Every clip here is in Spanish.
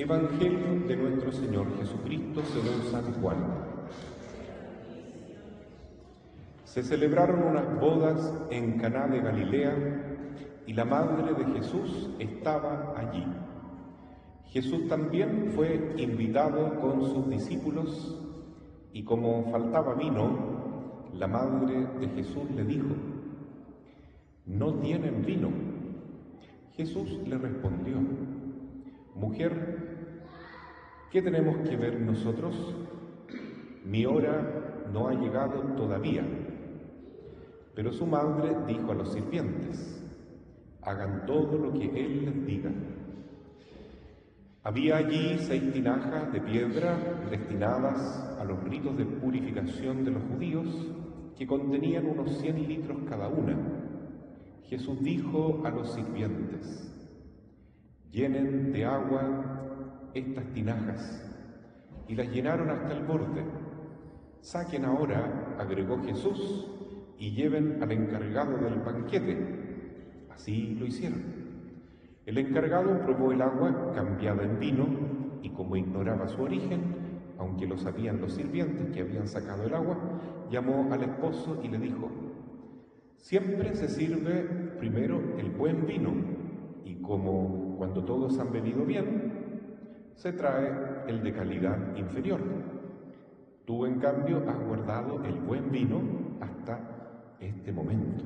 Evangelio de nuestro Señor Jesucristo según San Juan. Se celebraron unas bodas en Caná de Galilea y la madre de Jesús estaba allí. Jesús también fue invitado con sus discípulos y como faltaba vino, la madre de Jesús le dijo: «¿No tienen vino?». Jesús le respondió: «Mujer, ¿qué tenemos que ver nosotros? Mi hora no ha llegado todavía». Pero su madre dijo a los sirvientes: «Hagan todo lo que él les diga». Había allí 6 tinajas de piedra destinadas a los ritos de purificación de los judíos, que contenían unos 100 litros cada una. Jesús dijo a los sirvientes: «Llenen de agua estas tinajas», y las llenaron hasta el borde. «Saquen ahora», agregó Jesús, «y lleven al encargado del banquete». Así lo hicieron. El encargado probó el agua cambiada en vino y, como ignoraba su origen, aunque lo sabían los sirvientes que habían sacado el agua, llamó al esposo y le dijo: «Siempre se sirve primero el buen vino, y como cuando todos han bebido bien, se trae el de calidad inferior. Tú, en cambio, has guardado el buen vino hasta este momento».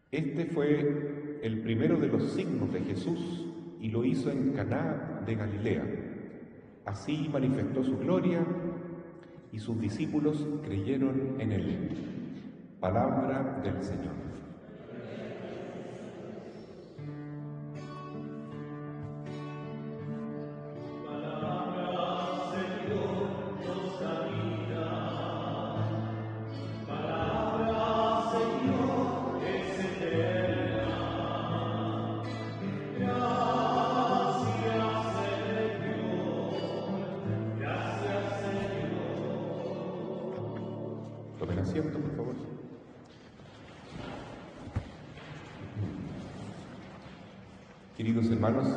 Este fue el primero de los signos de Jesús y lo hizo en Caná de Galilea. Así manifestó su gloria y sus discípulos creyeron en él. Palabra del Señor. Tomen asiento, por favor. Queridos hermanos,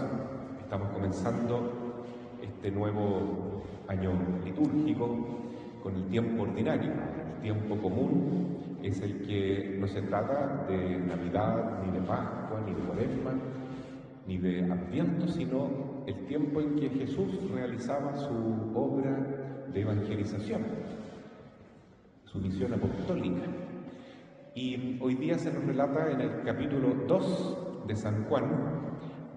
estamos comenzando este nuevo año litúrgico con el tiempo ordinario. El tiempo común es el que no se trata de Navidad, ni de Pascua, ni de Cuaresma, ni de Adviento, sino el tiempo en que Jesús realizaba su obra de evangelización, su misión apostólica. Y hoy día se nos relata en el capítulo 2 de San Juan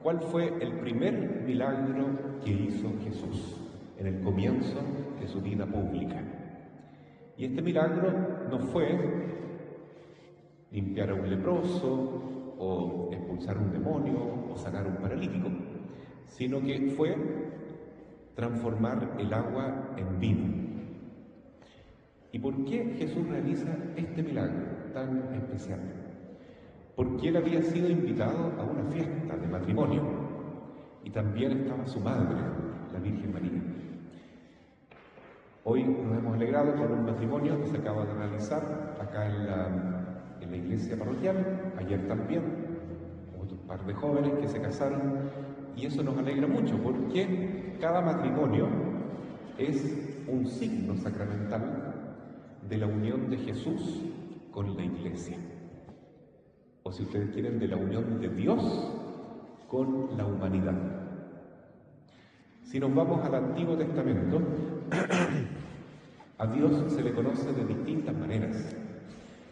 cuál fue el primer milagro que hizo Jesús en el comienzo de su vida pública. Y este milagro no fue limpiar a un leproso o expulsar un demonio o sanar a un paralítico, sino que fue transformar el agua en vino. ¿Y por qué Jesús realiza este milagro tan especial? Porque él había sido invitado a una fiesta de matrimonio y también estaba su madre, la Virgen María. Hoy nos hemos alegrado con un matrimonio que se acaba de realizar acá en la iglesia parroquial, ayer también, otro par de jóvenes que se casaron, y eso nos alegra mucho porque cada matrimonio es un signo sacramental de la unión de Jesús con la Iglesia, o si ustedes quieren, de la unión de Dios con la humanidad. Si nos vamos al Antiguo Testamento, a Dios se le conoce de distintas maneras.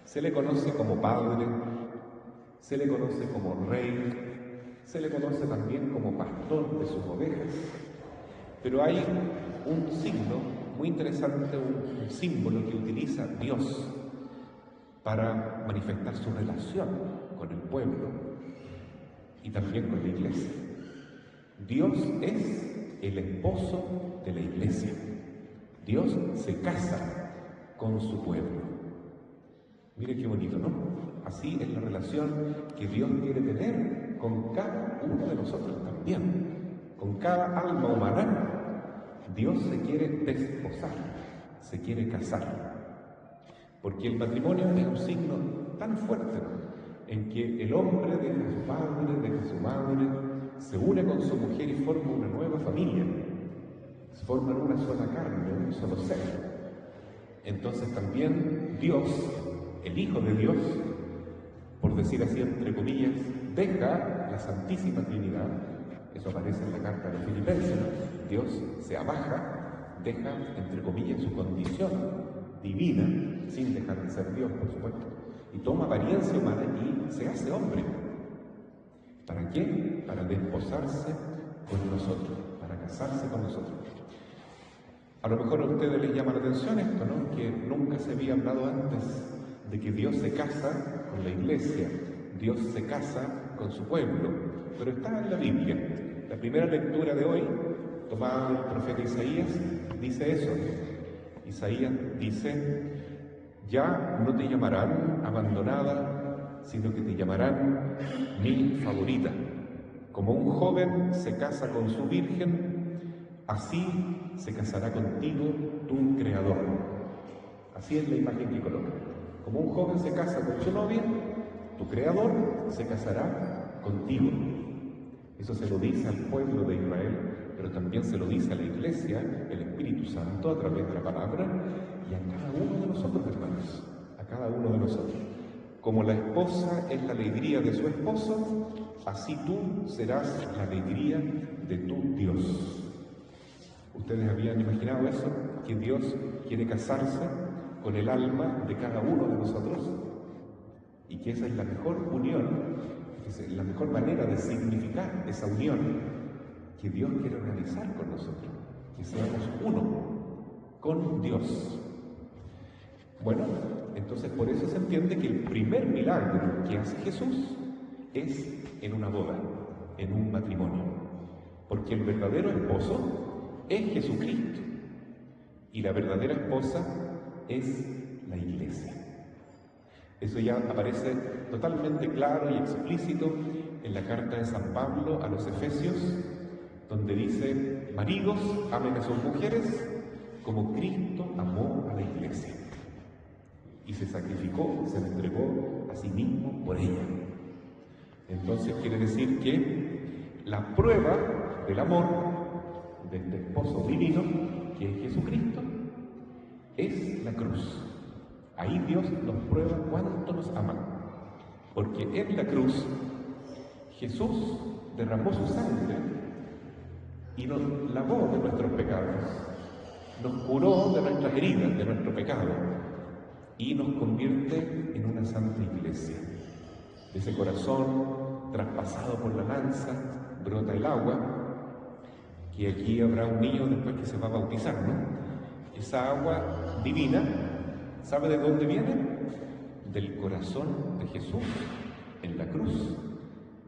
Se le conoce como Padre, se le conoce como Rey, se le conoce también como Pastor de sus ovejas. Pero hay un signo muy interesante, un símbolo que utiliza Dios para manifestar su relación con el pueblo y también con la iglesia. Dios es el esposo de la iglesia. Dios se casa con su pueblo. Mire qué bonito, ¿no? Así es la relación que Dios quiere tener con cada uno de nosotros también, con cada alma humana. Dios se quiere desposar, se quiere casar, porque el matrimonio es un signo tan fuerte en que el hombre deja a su padre, deja a su madre, se une con su mujer y forma una nueva familia. Se forman una sola carne, un solo ser. Entonces también Dios, el Hijo de Dios, por decir así entre comillas, deja la Santísima Trinidad. Eso aparece en la carta de Filipenses, ¿no? Dios se abaja, deja entre comillas su condición divina, sin dejar de ser Dios, por supuesto, y toma apariencia humana y se hace hombre. ¿Para qué? Para desposarse con nosotros, para casarse con nosotros. A lo mejor a ustedes les llama la atención esto, ¿no? Que nunca se había hablado antes de que Dios se casa con la iglesia, Dios se casa con su pueblo, pero está en la Biblia. La primera lectura de hoy, tomada del profeta Isaías, dice eso. Isaías dice: ya no te llamarán abandonada, sino que te llamarán mi favorita. Como un joven se casa con su virgen, así se casará contigo tu Creador. Así es la imagen que coloca. Como un joven se casa con su novia, tu Creador se casará contigo. Eso se lo dice al pueblo de Israel, pero también se lo dice a la Iglesia, el Espíritu Santo, a través de la palabra, y a cada uno de nosotros, hermanos, a cada uno de nosotros. Como la esposa es la alegría de su esposo, así tú serás la alegría de tu Dios. ¿Ustedes habían imaginado eso? Que Dios quiere casarse con el alma de cada uno de nosotros y que esa es la mejor unión, es la mejor manera de significar esa unión que Dios quiere realizar con nosotros, que seamos uno con Dios. Bueno, entonces por eso se entiende que el primer milagro que hace Jesús es en una boda, en un matrimonio, porque el verdadero esposo es Jesucristo y la verdadera esposa es la Iglesia. Eso ya aparece totalmente claro y explícito en la carta de San Pablo a los Efesios, donde dice: maridos, amen a sus mujeres como Cristo amó a la Iglesia y se sacrificó, se entregó a sí mismo por ella. Entonces quiere decir que la prueba del amor de este esposo divino, que es Jesucristo, es la cruz. Ahí Dios nos prueba cuánto nos ama, porque en la cruz Jesús derramó su sangre y nos lavó de nuestros pecados, nos curó de nuestras heridas, de nuestro pecado, y nos convierte en una santa iglesia. De ese corazón traspasado por la lanza brota el agua, que aquí habrá un niño después que se va a bautizar, ¿no? Esa agua divina, ¿sabe de dónde viene? Del corazón de Jesús en la cruz.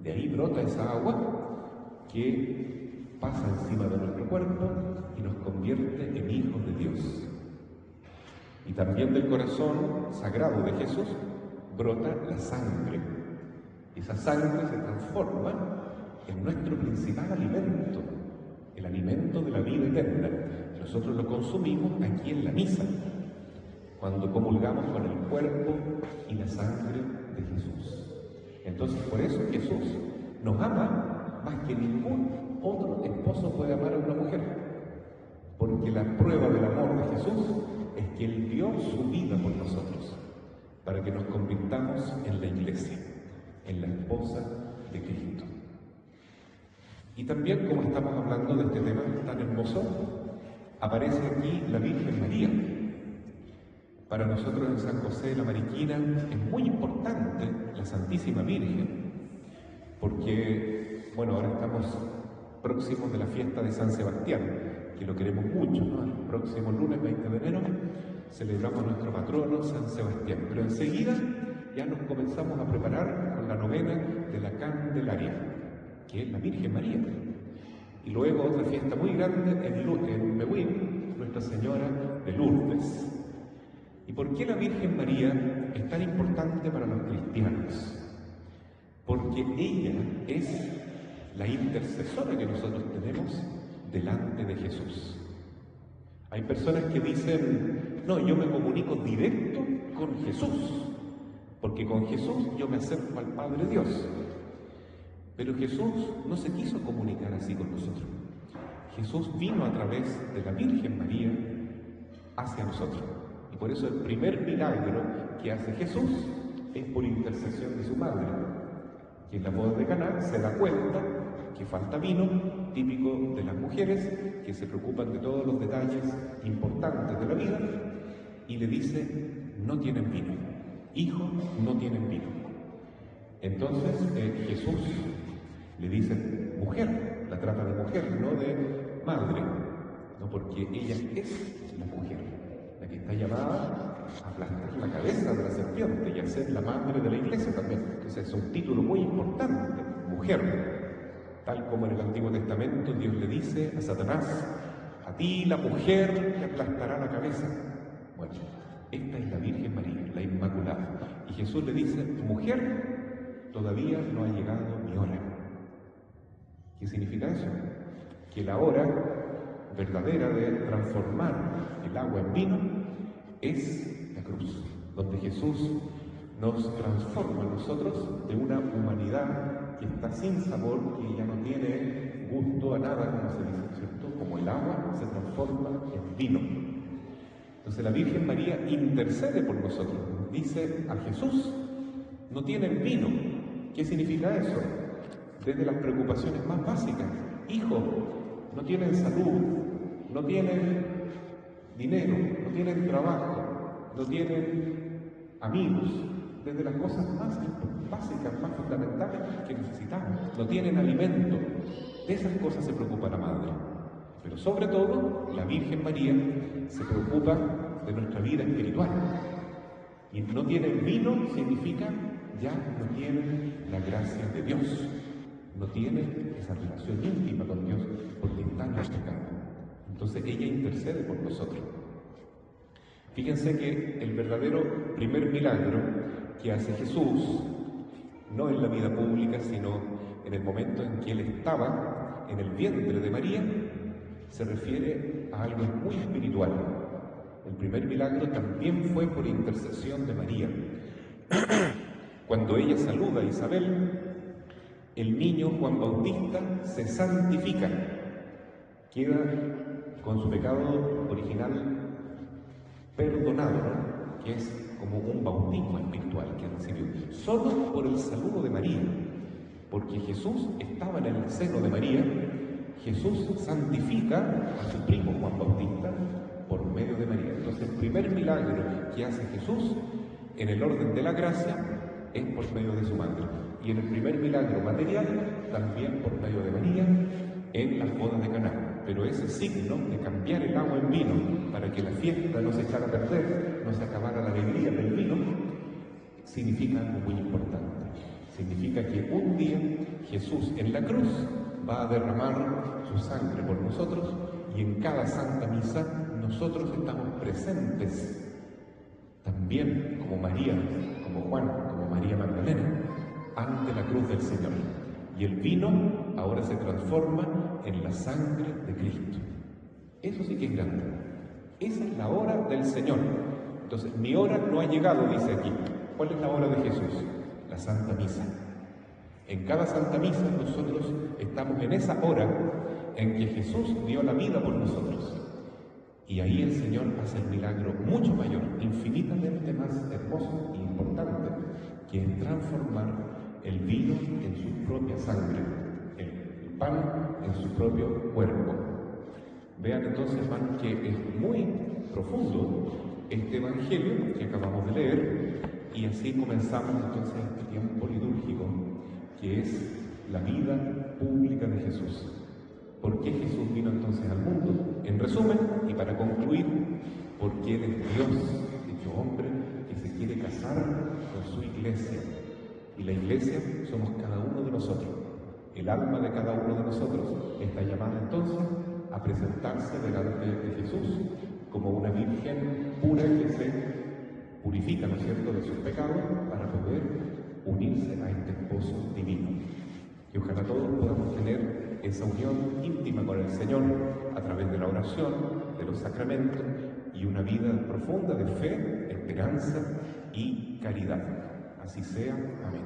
De ahí brota esa agua que pasa encima de nuestro cuerpo y nos convierte en hijos de Dios. Y también del corazón sagrado de Jesús brota la sangre. Esa sangre se transforma en nuestro principal alimento, el alimento de la vida eterna. Nosotros lo consumimos aquí en la misa, cuando comulgamos con el cuerpo y la sangre de Jesús. Entonces, por eso Jesús nos ama más que ningún otro esposo puede amar a una mujer, porque la prueba del amor de Jesús es que Él dio su vida por nosotros, para que nos convirtamos en la Iglesia, en la esposa de Cristo. Y también, como estamos hablando de este tema tan hermoso, aparece aquí la Virgen María. Para nosotros en San José de la Mariquina es muy importante la Santísima Virgen, porque, bueno, ahora estamos próximos de la fiesta de San Sebastián, que lo queremos mucho, ¿no? El próximo lunes 20 de enero celebramos a nuestro patrono San Sebastián, pero enseguida ya nos comenzamos a preparar con la novena de la Candelaria, que es la Virgen María. Y luego otra fiesta muy grande en Mehuín, Nuestra Señora de Lourdes. ¿Y por qué la Virgen María es tan importante para los cristianos? Porque ella es la intercesora que nosotros tenemos delante de Jesús. Hay personas que dicen: no, yo me comunico directo con Jesús, porque con Jesús yo me acerco al Padre Dios. Pero Jesús no se quiso comunicar así con nosotros. Jesús vino a través de la Virgen María hacia nosotros. Y por eso el primer milagro que hace Jesús es por intercesión de su madre, que en la boda de Caná se da cuenta que falta vino, típico de las mujeres que se preocupan de todos los detalles importantes de la vida, y le dice: no tienen vino, hijo, no tienen vino. Entonces Jesús le dice mujer, la trata de mujer, no de madre, no, porque ella es la mujer, la que está llamada a aplastar la cabeza de la serpiente y a ser la madre de la iglesia también. Entonces es un título muy importante, mujer, tal como en el Antiguo Testamento Dios le dice a Satanás: a ti la mujer te aplastará la cabeza. Bueno, esta es la Virgen María, la Inmaculada, y Jesús le dice: mujer, todavía no ha llegado mi hora. ¿Qué significa eso? Que la hora verdadera de transformar el agua en vino es la cruz, donde Jesús nos transforma a nosotros de una humanidad que está sin sabor, que ya no tiene gusto a nada, como se dice, ¿cierto? Como el agua se transforma en vino. Entonces la Virgen María intercede por nosotros, dice a Jesús: no tienen vino. ¿Qué significa eso? Desde las preocupaciones más básicas: hijo, no tienen salud, no tienen dinero, no tienen trabajo, no tienen amigos, desde las cosas más básicas, más fundamentales que necesitamos, no tienen alimento. De esas cosas se preocupa la madre. Pero sobre todo, la Virgen María se preocupa de nuestra vida espiritual. Y no tienen vino significa ya no tienen la gracia de Dios, no tienen esa relación íntima con Dios porque están en pecado. Entonces ella intercede por nosotros. Fíjense que el verdadero primer milagro que hace Jesús, no en la vida pública, sino en el momento en que Él estaba en el vientre de María, se refiere a algo muy espiritual. El primer milagro también fue por intercesión de María. Cuando ella saluda a Isabel, el niño Juan Bautista se santifica, queda con su pecado original perdonado, ¿no? Que es como un bautismo espiritual que recibió, solo por el saludo de María, porque Jesús estaba en el seno de María. Jesús santifica a su primo Juan Bautista por medio de María. Entonces el primer milagro que hace Jesús en el orden de la gracia es por medio de su madre, y en el primer milagro material también por medio de María en las bodas de Caná. Pero ese signo de cambiar el agua en vino para que la fiesta no se echara a perder, no se acabara la alegría del vino, significa algo muy importante. Significa que un día Jesús en la cruz va a derramar su sangre por nosotros, y en cada Santa Misa nosotros estamos presentes también como María, como Juan, como María Magdalena, ante la cruz del Señor. Y el vino ahora se transforma en la sangre de Cristo. Eso sí que es grande. Esa es la hora del Señor. Entonces, mi hora no ha llegado, dice aquí. ¿Cuál es la hora de Jesús? La Santa Misa. En cada Santa Misa nosotros estamos en esa hora en que Jesús dio la vida por nosotros. Y ahí el Señor hace el milagro mucho mayor, infinitamente más hermoso e importante, que es transformar el vino en su propia sangre, el pan en su propio cuerpo. Vean entonces, hermanos, que es muy profundo este Evangelio que acabamos de leer, y así comenzamos entonces este tiempo litúrgico, que es la vida pública de Jesús. ¿Por qué Jesús vino entonces al mundo? En resumen, y para concluir, porque Él es Dios, hecho hombre, que se quiere casar con su iglesia. Y la iglesia somos cada uno de nosotros. El alma de cada uno de nosotros está llamada entonces a presentarse delante de Jesús como una virgen pura que se purifica, ¿no es cierto?, de sus pecados para poder unirse a este esposo divino. Y ojalá todos podamos tener esa unión íntima con el Señor a través de la oración, de los sacramentos y una vida profunda de fe, esperanza y caridad. Así sea. Amén.